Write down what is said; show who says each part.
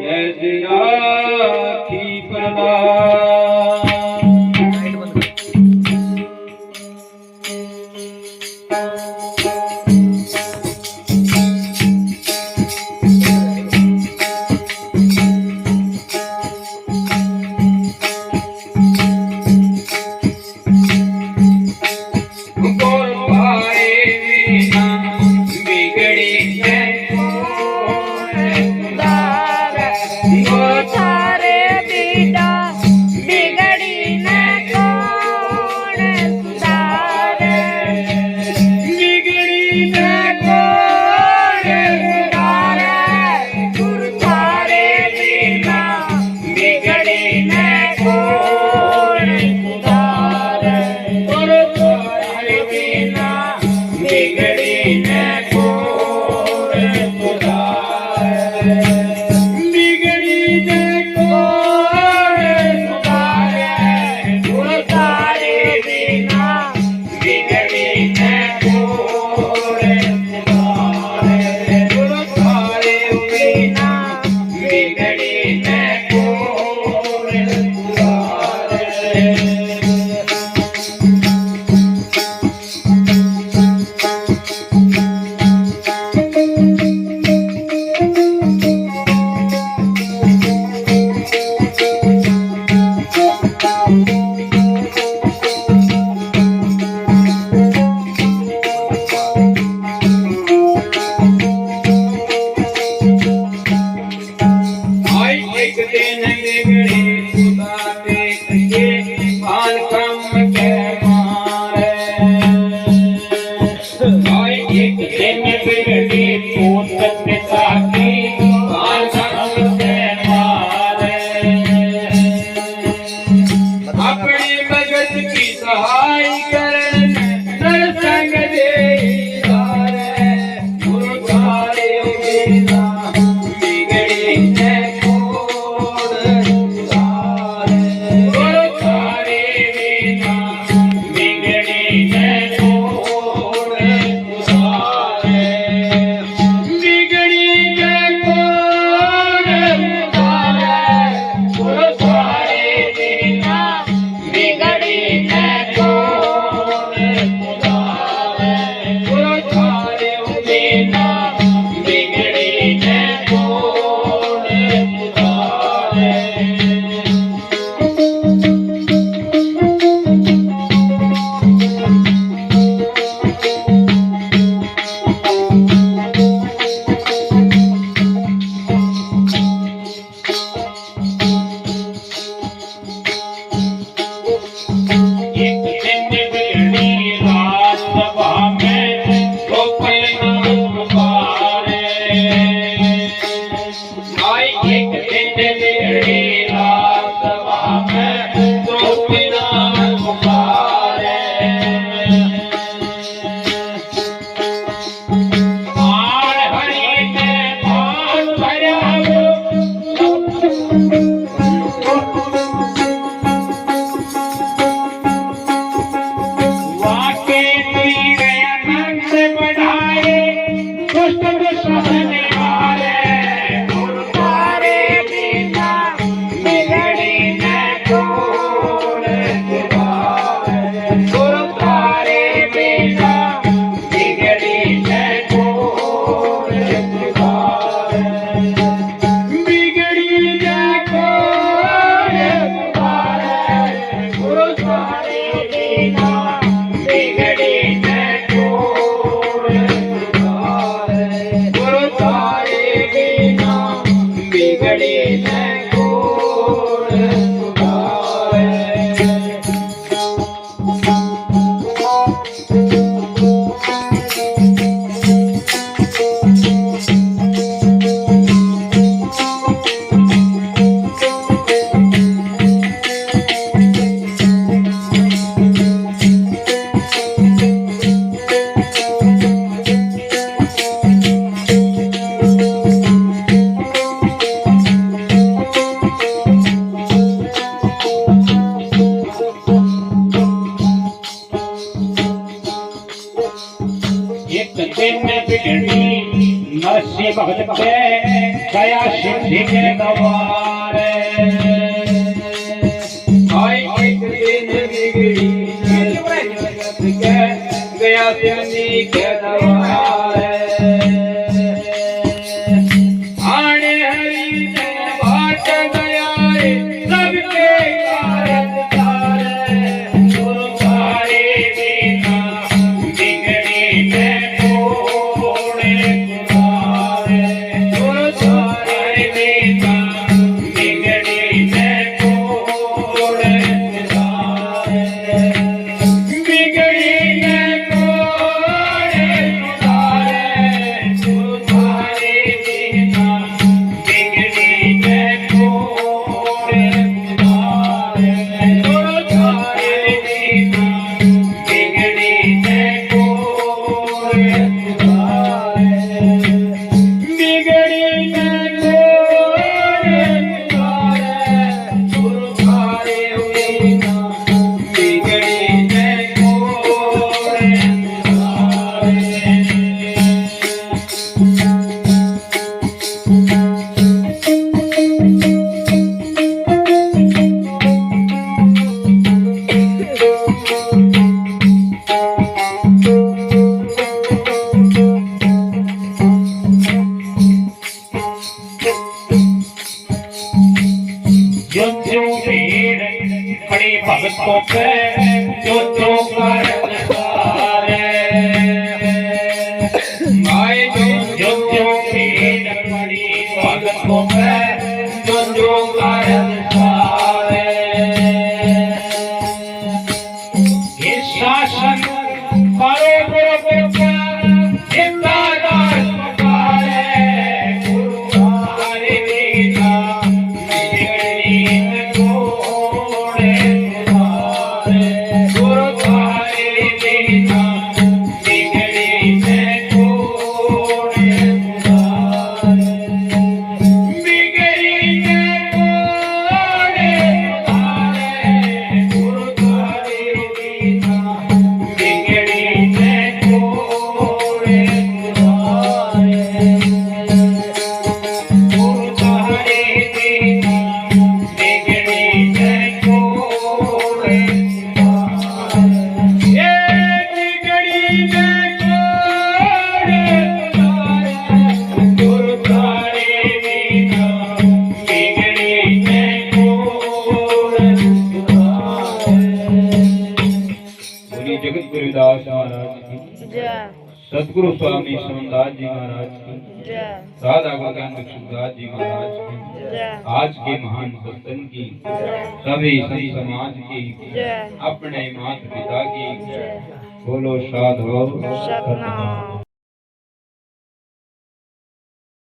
Speaker 1: जैसे राखी प्रदान
Speaker 2: नरसी भगत के दया
Speaker 1: सिद्धि के द्वारे आई एक दिन बिगड़ी जगत के गया सिद्धि के द्वारे आने हरि ने बाट गया सबके कारण तारे गुरु तारे बिना बिगड़ी में कोड़े तुम्हारे गुरु तारे बिना बिगड़ी में कोड़े तुम्हारे बिगड़ी में कोड़े तुम्हारे गुरु तारे बिना बिगड़ी में कोड़े तुम्हारे गुरु तारे बिना बिगड़ी में कोड़े तुम्हारे बिगड़ी में कोड़े तुम्हारे गुरु तारे बिना बिगड़ी में कोड़े तुम्हारे जो भीड़ खड़ी भक्तों पे जो कारण सारे माए जो भीड़ खड़ी भक्तों पे जो कारण सारे इस शासन परो गुरु का जिंदादार पुकारे गुरु तारे बिना बिगड़ी में कोड़े तुम्हारे गुरु तारे बिना बिगड़ी में कोड़े तुम्हारे बिगड़ी में कोड़े तुम्हारे गुरु तारे बिना बिगड़ी में कोड़े तुम्हारे गुरु तारे बिना बिगड़ी में कोड़े तुम्हारे ये बिगड़ी में कोड़े तुम्हारे गुरु तारे बिना बिगड़ी में कोड़े तुम्हारे बोलिए जगत गुरुदास महाराज की
Speaker 2: जय
Speaker 1: सदगुरु स्वामी सोमदास जी महाराज की
Speaker 2: जय
Speaker 1: राधा गोविंद सुखदास जी महाराज की
Speaker 2: जय
Speaker 1: आज के महान सत्संग की
Speaker 2: जय
Speaker 1: सभी संत समाज की
Speaker 2: जय
Speaker 1: अपने माता पिता की
Speaker 2: जय
Speaker 1: बोलो साधु
Speaker 2: सतनाम।